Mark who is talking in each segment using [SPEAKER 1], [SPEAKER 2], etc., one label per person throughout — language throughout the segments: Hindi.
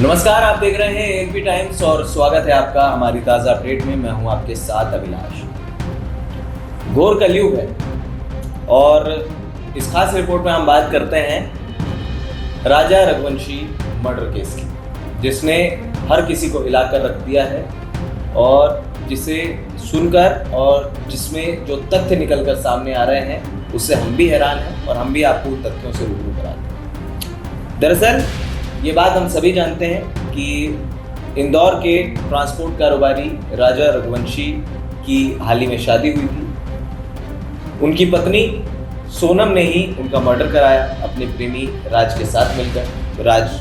[SPEAKER 1] नमस्कार, आप देख रहे हैं एएनपी टाइम्स और स्वागत है आपका हमारी ताज़ा अपडेट में। मैं हूं आपके साथ अभिलाष। घोर कलयुग है और इस खास रिपोर्ट में हम बात करते हैं राजा रघुवंशी मर्डर केस की, जिसने हर किसी को हिलाकर रख दिया है और जिसे सुनकर और जिसमें जो तथ्य निकलकर सामने आ रहे हैं उससे हम भी हैरान हैं और हम भी आपको उन तथ्यों से रूबरू कराते हैं। दरअसल ये बात हम सभी जानते हैं कि इंदौर के ट्रांसपोर्ट कारोबारी राजा रघुवंशी की हाल ही में शादी हुई थी। उनकी पत्नी सोनम ने ही उनका मर्डर कराया अपने प्रेमी राज के साथ मिलकर। राज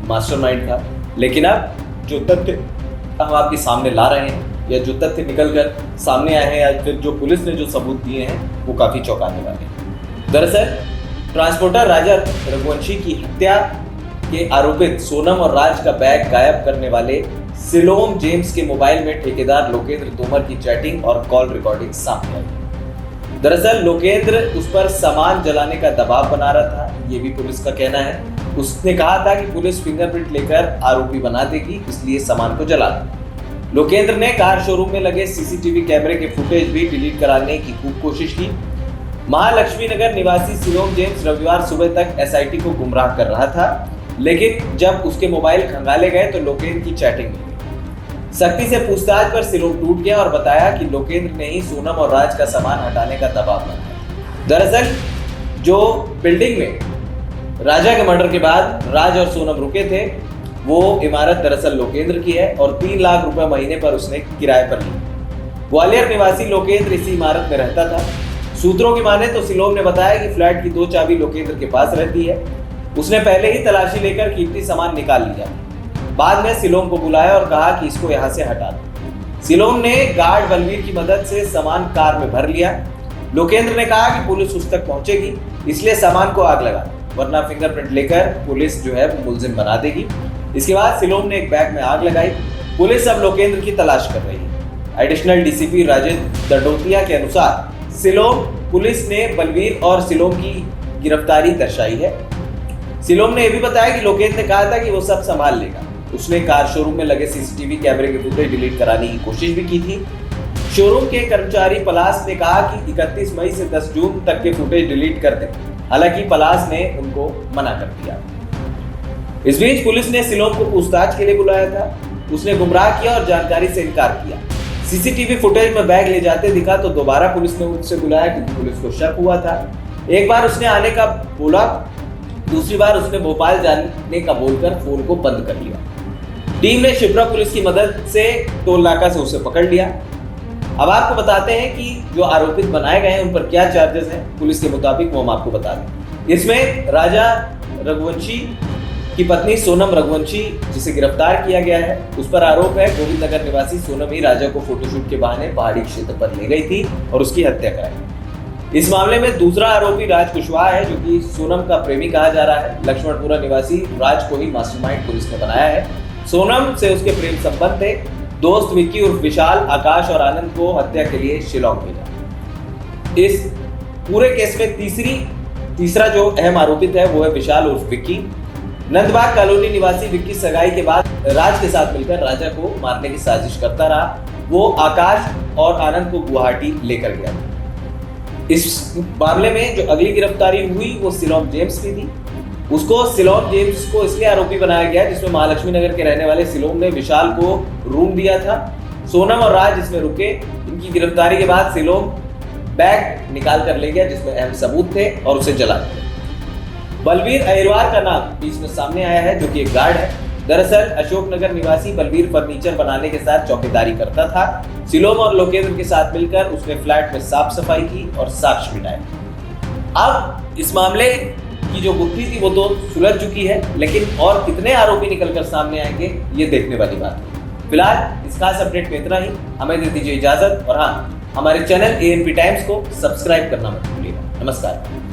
[SPEAKER 1] मास्टरमाइंड था, लेकिन अब जो तथ्य हम आपके सामने ला रहे हैं या जो तथ्य निकलकर सामने आए हैं या फिर जो पुलिस ने जो सबूत दिए हैं वो काफ़ी चौंकाने वाले हैं। दरअसल ट्रांसपोर्टर राजा रघुवंशी की हत्या के आरोपित सोनम और राज का बैग गायब करने वाले सिलोम जेम्स के मोबाइल में ठेकेदार लोकेंद्र तोमर की चैटिंग और कॉल रिकॉर्डिंग सामने आई। दरअसल लोकेंद्र उस पर सामान जलाने का दबाव बना रहा था, ये भी पुलिस का कहना है। उसने कहा था कि पुलिस फिंगरप्रिंट लेकर आरोपी बना देगी, इसलिए सामान को जला दो। लोकेंद्र ने कार शोरूम में लगे सीसीटीवी कैमरे के फुटेज भी डिलीट कराने की खूब कोशिश की। महालक्ष्मी नगर निवासी सिलोम जेम्स रविवार सुबह तक एसआईटी को गुमराह कर रहा था, लेकिन जब उसके मोबाइल खंगाले गए तो लोकेंद्र की चैटिंग मिल गई। सख्ती से पूछताछ पर सिलोम टूट गया और बताया कि लोकेंद्र ने ही सोनम और राज का सामान हटाने का दबाव बनाया। दरअसल जो बिल्डिंग में राजा के मर्डर के बाद राज और सोनम रुके थे, वो इमारत दरअसल लोकेंद्र की है और 3 लाख रुपए महीने पर उसने किराए पर ली। ग्वालियर निवासी लोकेंद्र इसी इमारत में रहता था। सूत्रों की माने तो सिलोम ने बताया कि फ्लैट की 2 चाबी लोकेंद्र के पास रहती है। उसने पहले ही तलाशी लेकर कीमती सामान निकाल लिया। बाद में सिलोम को बुलाया और कहा कि इसको यहाँ से हटा दो। सिलोम ने गार्ड बलवीर की मदद से सामान कार में भर लिया। लोकेंद्र ने कहा कि पुलिस उस तक पहुंचेगी, इसलिए सामान को आग लगा दो, वरना फिंगरप्रिंट लेकर पुलिस जो है मुलजिम बना देगी। इसके बाद सिलोम ने एक बैग में आग लगाई। पुलिस अब लोकेंद्र की तलाश कर रही है। एडिशनल डीसीपी राजेंद्र दडोतिया के अनुसार सिलोम पुलिस ने बलवीर और सिलोम की गिरफ्तारी दर्शाई है। सिलोम ने यह भी बताया कि लोकेंद्र ने कहा था कि वो सब संभाल लेगा। उसने कार शोरूम में लगे सीसीटीवी कैमरे के फुटेज डिलीट कराने की कोशिश भी की थी। शोरूम के कर्मचारी पलास ने कहा कि 31 मई से 10 जून तक के फुटेज डिलीट कर दें, हालांकि पलास ने उनको मना कर दिया। इस बीच पुलिस ने सिलोम को पूछताछ के लिए बुलाया था। उसने गुमराह किया और जानकारी से इनकार किया। सीसीटीवी फुटेज में बैग ले जाते दिखा तो दोबारा पुलिस ने उससे बुलाया क्योंकि पुलिस को शक हुआ था। एक बार उसने आने का बोला, दूसरी बार उसने भोपाल जाने का बोलकर फोन को बंद कर लिया। टीम ने शिप्रा पुलिस की मदद से टोल नाका से उसे पकड़ लिया। अब आपको बताते हैं कि जो आरोपित बनाए गए हैं उन पर क्या चार्जेस हैं पुलिस के मुताबिक, वो हम आपको बता दें। इसमें राजा रघुवंशी की पत्नी सोनम रघुवंशी, जिसे गिरफ्तार किया गया है, उस पर आरोप है गोविंद नगर निवासी सोनम ही राजा को फोटोशूट के बहाने पहाड़ी क्षेत्र पर ले गई थी और उसकी हत्या कराई। इस मामले में दूसरा आरोपी राज कुशवाहा है, जो कि सोनम का प्रेमी कहा जा रहा है। लक्ष्मणपुरा निवासी राज को ही मास्टरमाइंड पुलिस ने बनाया है। सोनम से उसके प्रेम संबंध थे। दोस्त विक्की उर्फ विशाल, आकाश और आनंद को हत्या के लिए शिलोंग भेजा। इस पूरे केस में तीसरा जो अहम आरोपित है वो है विशाल उर्फ विक्की। नंदबाग कॉलोनी निवासी विक्की सगाई के बाद राज के साथ मिलकर राजा को मारने की साजिश करता रहा। वो आकाश और आनंद को गुवाहाटी लेकर गया। इस मामले में जो अगली गिरफ्तारी हुई वो सिलोम जेम्स की थी। उसको सिलोम जेम्स को इसलिए आरोपी बनाया गया जिसमें महालक्ष्मी नगर के रहने वाले सिलोम ने विशाल को रूम दिया था। सोनम और राज इसमें रुके। इनकी गिरफ्तारी के बाद सिलोम बैग निकाल कर ले गया जिसमें अहम सबूत थे और उसे जला दिया। बलवीर अहिरवार का नाम बीच में सामने आया है, जो कि एक गार्ड है। दरअसल अशोकनगर निवासी बलवीर फर्नीचर बनाने के साथ चौकीदारी करता था। सिलोम और लोकेंद्र के साथ मिलकर उसने फ्लैट में साफ सफाई की और साक्ष्य मिटाए। अब इस मामले की जो गुत्थी थी वो तो सुलझ चुकी है, लेकिन और कितने आरोपी निकलकर सामने आएंगे ये देखने वाली बात है। फिलहाल इस खास अपडेट में इतना ही। हमें दे दीजिए इजाजत और हाँ, हमारे चैनल एएनपी टाइम्स को सब्सक्राइब करना मत भूलिएगा। नमस्कार।